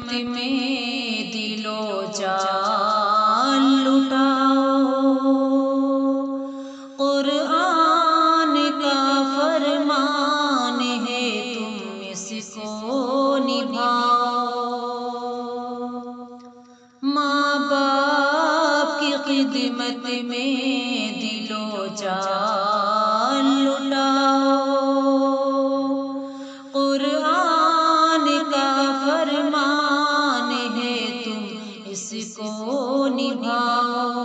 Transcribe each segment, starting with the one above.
خدمت میں دل و جان لٹاؤ، قرآن کا فرمان ہے تم اس کو نبھاؤ، ماں باپ کی خدمت میں دل و جان لٹاؤ، قرآن کا فرمان ہے تم اس کو نبھاؤ،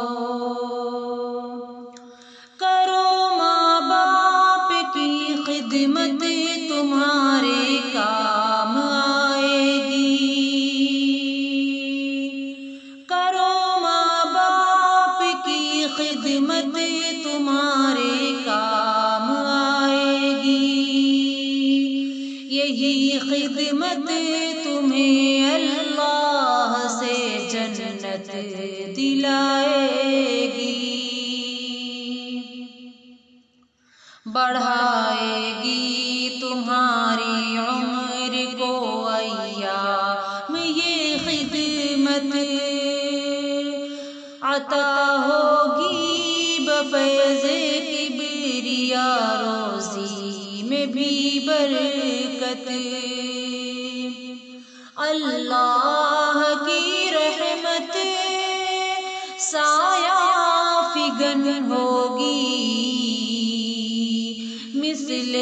کرو ماں باپ کی خدمت تمہارے کام آئے گی، کرو ماں باپ کی خدمت تمہارے کام آئے گی، یہی خدمت تمہیں اللہ سے جنت دلائے گی، بڑھائے گی تمہاری عمر کو ایام یہ خدمت، عطا ہوگی بفیض کبریا روزی میں بھی برکت، اللہ کی رحمت سایہ فگن ہوگی، مثل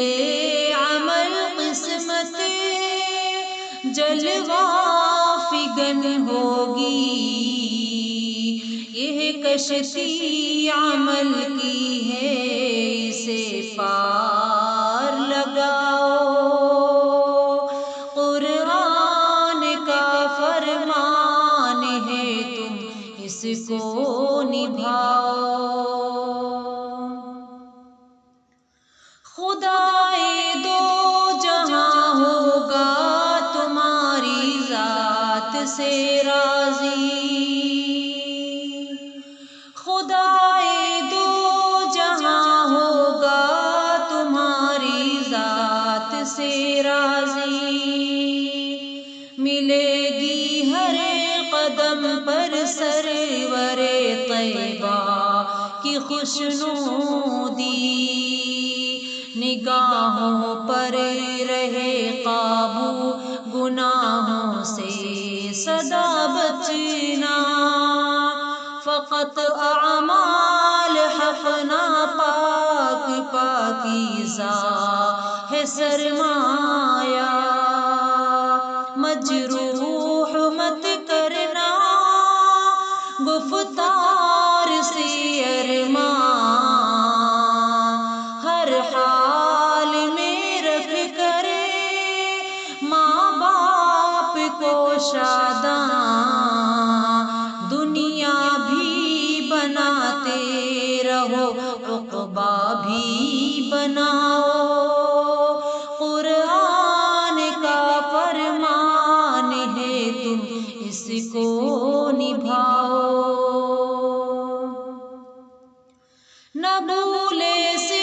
عمل قسمت جلوہ فگن ہوگی، یہ کشتی عمل کی ہے اسے پار لگاؤ، قرآن کا فرمان ہے تم اس کو نبھاؤ، خدائے دو جہاں ہوگا تمہاری ذات سے راضی، خدائے دو جہاں ہوگا تمہاری ذات سے راضی، ملے گی ہر قدم پر سرور طیبہ کی خوشنودی، نگاہوں پر رہے قابو گناہوں سے سدا بچنا، فقط اعمال حق ناپاک پاکیزہ ہے سرمایہ، مجروح مت کرنا گفتار سے ارماں، ہر حال میں رکھ کر ماں باپ کو شاداں، دنیا بھی بناتے رہو عقبیٰ بھی بناؤ، قرآن کا فرمان ہے تم اس کو نبھاؤ، نہ بھولے سے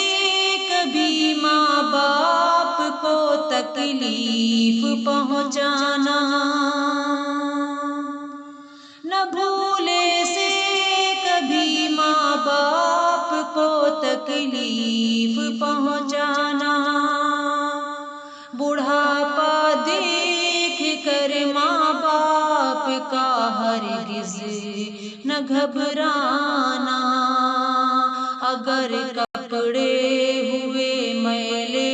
کبھی ماں باپ کو تکلیف پہنچانا، نہ بھولے سے کبھی ماں باپ کو تکلیف پہنچانا، بڑھاپا دیکھ کر ماں باپ کا ہرگز نہ گھبرانا، اگر کپڑے ہوئے میلے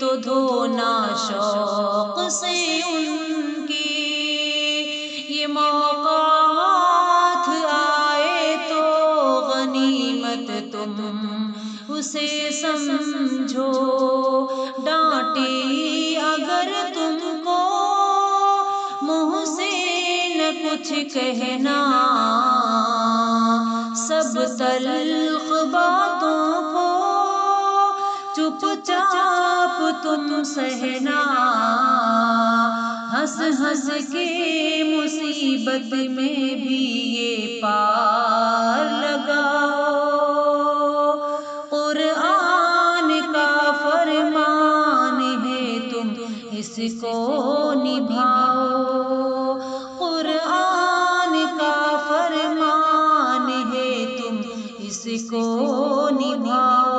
تو دھونا شوق سے ان کی، یہ موقع ہاتھ آئے تو غنیمت تم اسے سمجھو، ڈانٹے اگر تم کو منہ سے نہ کچھ کہنا، سب تلخ باتوں کو چپ چاپ تم سہنا، ہنس ہنس کے مصیبت میں بھی یہ پار لگاؤ، قرآن کا فرمان ہے تم اس کو نبھاؤ، اس کو نبھا